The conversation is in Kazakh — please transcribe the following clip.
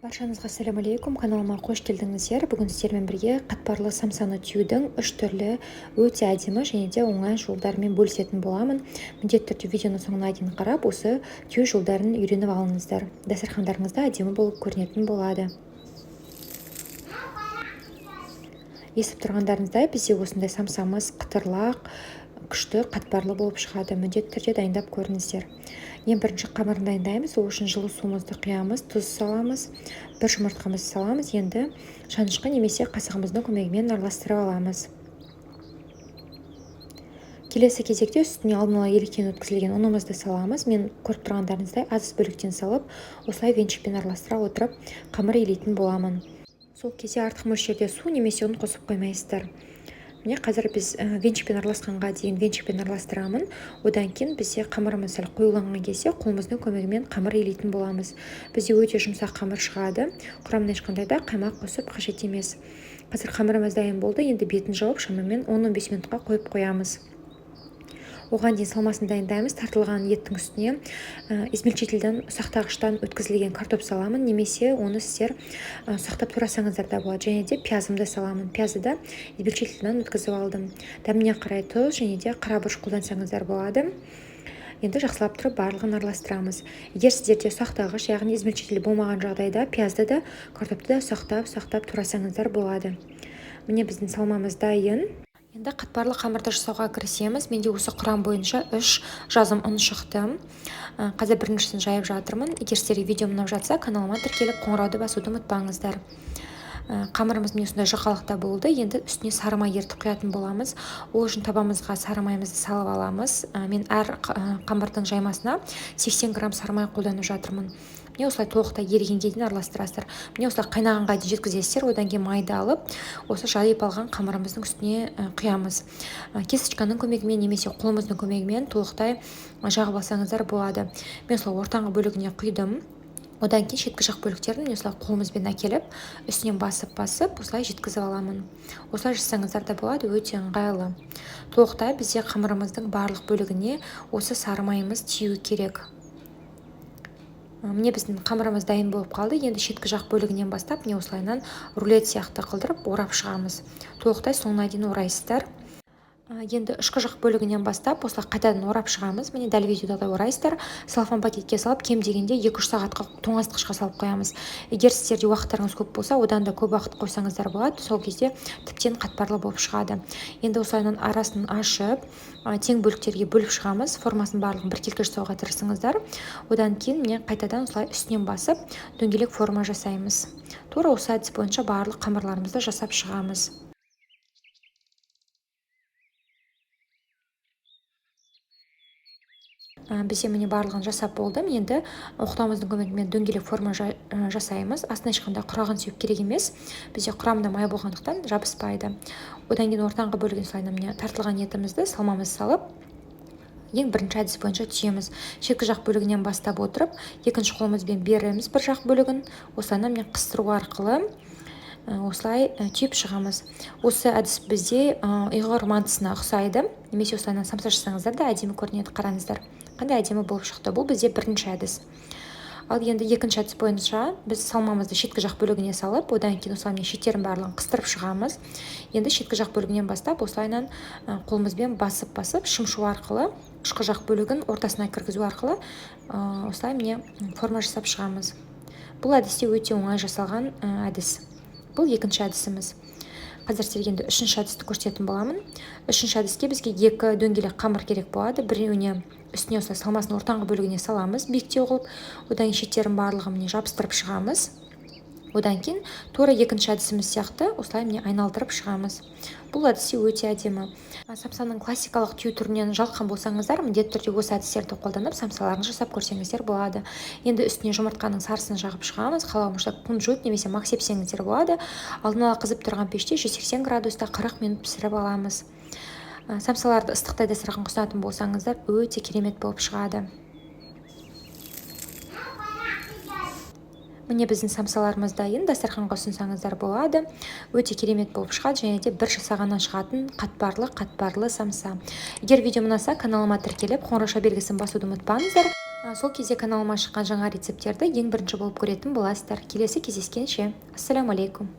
Баршаңызға сәлем алейкум, каналыма қош келдіңіздер. Бүгін сіздермен бірге қатпарлы самсаны түюдің 3 түрлі өте әдемі және де оңай жолдарымен бөлісетін боламын. Міндетті түрде видеоны соңына дейін қарап, осы түю жолдарын үйреніп алыңыздар. Дастархандарыңызда әдемі болып көрінетін болады. Естіп тұрғандарыңыздай, бізде осындай самсамыз қытырлақ, күшті, қатпарлы болып шығады. Міндетті түрде дайындап көріңіздер. Ең бірінші қамырын дайындаймыз. Ол үшін жылы суымызды құямыз, тұз саламыз, бір жұмыртқамызды саламыз. Енді шанышқы немесе қасығымыздың көмегімен араластырып аламыз. Келесі кезекте үстіне алдын ала електен өткізілген ұнымызды саламыз. Мен көріп тұрғандарыңыздай аз бөліктен салып, осылай венчикпен араластыра отырып қамыр илейтін боламын. Сол кезде артық мөлшерде су немесе ұн қосып қоймайсыздар. Міне қазір біз венчикпен араласқанға дейін венчикпен араластырамын. Одан кейін бізде қамырымыз сәл қоюланған кезде қолымыздың көмегімен қамыр илейтін боламыз. Бізде өте жұмсақ қамыр шығады. Құрамына ешқандай да қаймақ қосып қажет емес. Қазір қамырымыз дайын болды. Енді бетін жауып шамамен 10-15 минутқа қойып қоямыз. Оған дейін салмасын дайындаймыз. Тартылған еттің үстіне измельчительден ұсақтағыштан өткізілген картоп саламын, немесе оны сіздер ұсақтап турасаңыздар да болады. Және де пиязымды саламын. Пиязды да измельчительден өткізіп алдым. Дәміне қарай тұз және де қара бұрыш қолдансаңыздар болады. Енді жақсылап тұрып барлығын араластырамыз. Егер сіздерде ұсақтағыш, яғни измельчитель болмаған жағдайда пиязды да картопты да ұсақтап турасаңыздар болады. Міне біздің салмамыз дайын. Енді қатпарлы қамырды жасауға кірісеміз. Менде осы құрам бойынша 3 жазым ұн шықты. Қазір біріншісін жайып жатырмын. Егер сіздерге видео ұнап жатса, каналыма тіркеліп қоңырауды басуды ұмытпаңыздар. Қамырымыз міне осындай жұқалықта болды. Енді үстіне сары май ертіп құятын боламыз. Ол үшін табамызға сары майымызды салып аламыз. Мен әр қамырдың жаймасына 80 грамм сары май қолданып жатырмын. Міне осылай толықтай ерігенге дейін араластырасыздар. Міне осылай қайнағанға дейін жеткізесіздер. Одан кейін майды алып, осы жайып алған қамырымыздың үстіне құямыз. Кесочканың көмегімен немесе қолымыздың көмегімен толықтай жағып алсаңыздар болады. Мен осылай ортаңғы бөлігіне құйдым. Одан кейін шеткі жақ бөліктерін осылай қолымызбен әкеліп, үстінен басып, осылай жеткізіп аламын. Осылай жасаңыздар да болады, өте ыңғайлы. Толықтай бізде қамырымыздың барлық бөлігіне осы сары майымыз тиюі керек. Міне біздің қамырымыз дайын болып қалды. Енді шеткі жақ бөлігінен бастап, міне осылайынан рулет сияқты қылдырып орап шығамыз. Толықтай соңына дейін орайсыздар. Енді ішкі жақ бөлігінен бастап осылай қайтадан орап шығамыз. Міне дәл видеода орайсыздар. Целлофан пакетке салып, кем дегенде 2-3 сағатқа тоңазытқышқа салып қоямыз. Егер сіздерде уақыттарыңыз көп болса, одан да көп уақыт қойсаңыздар болады. Сол кезде тіптен қатпарлы болып шығады. Енді осылайынан арасын ашып, тең бөліктерге бөліп шығамыз. Формасын барлығын біркелкі жасауға тырысыңыздар. Одан кейін міне қайтадан осылай үстінен басып, дөңгелек форма жасаймыз. Тура осы әдіс бойынша барлық қамырларымызды жасап шығамыз. Бізде міне барлығын жасап болдым. Енді оқтауымыздың көмегімен дөңгелек форма жасаймыз. Астына ешқандай құрағын сеуіп керек емес. Бізде құрамында май болғандықтан жабыспайды. Одан кейін ортаңғы бөлігін солайынан тартылған етімізді салмамыз салып, ең бірінші әдіс бойынша түйеміз. Шеткі жақ бөлігінен бастап отырып, екінші қолымызбен береміз бір жақ бөлігін. Осылайынан міне қыстыру арқылы осылай түйіп шығамыз. Осы әдіс бізде ұйғыр мантысына ұқсайды. Немесе осылайынан самса жасаңыздар да әдемі көрінеді, қараңыздар. Қандай әдемі болып шықты. Бұл бізде бірінші әдіс. Ал енді екінші әдіс бойынша біз салмамызды шеткі жақ бөлігіне салып, одан кейін осылаймен шеттерін барлығын қыстырып шығамыз. Енді шеткі жақ бөлігінен бастап осылайынан қолымызбен басып, шымшу арқылы, ішкі жақ бөлігін ортасына кіргізу арқылы осылай міне форма жасап шығамыз. Бұл әдісте өте оңай жасалған әдіс. Бұл екінші әдісіміз. Қазір сіздерге енді үшінші әдісті көрсететін боламын. Үшінші әдіске бізге 2 дөңгелек қамыр керек болады. Біреуіне үстіне осылай салмасын ортаңғы бөлігіне саламыз, биіктеу қылып, одан кейін шеттерін барлығын жабыстырып шығамыз. Одан кейін тура екінші әдісіміз сияқты осылай айналдырып шығамыз. Бұл әдісі өте әдемі. Самсаның классикалық түйу түрінен жалыққан болсаңыздар, міндетті түрде осы әдістерді қолданып самсаларын жасап көрсеңіздер болады. Енді үстіне жұмыртқаның сарысын жағып шығамыз. Қалауымызда кунжут немесе мак сепсеңіздер болады. Алдын ала қызып тұрған пеште 180 градуста 40 минут пісіріп аламыз. Самсаларды ыстықта дастарханға ұсынатын болсаңыздар, өте керемет болып шығады. Міне біздің самсаларымыз дайын, дастарханға ұсынсаңыздар болады. Өте керемет болып шығады және де бір жасағаннан шығатын қатпарлы самса. Егер видео ұнаса, каналыма тіркеліп, қоңырау белгісін басуды ұмытпаңыздар. сол кезде каналыма шыққан жаңа рецепттерді ең бірінші болып көретін боласыздар. Келесі кездескенше, ассалаумағалейкум.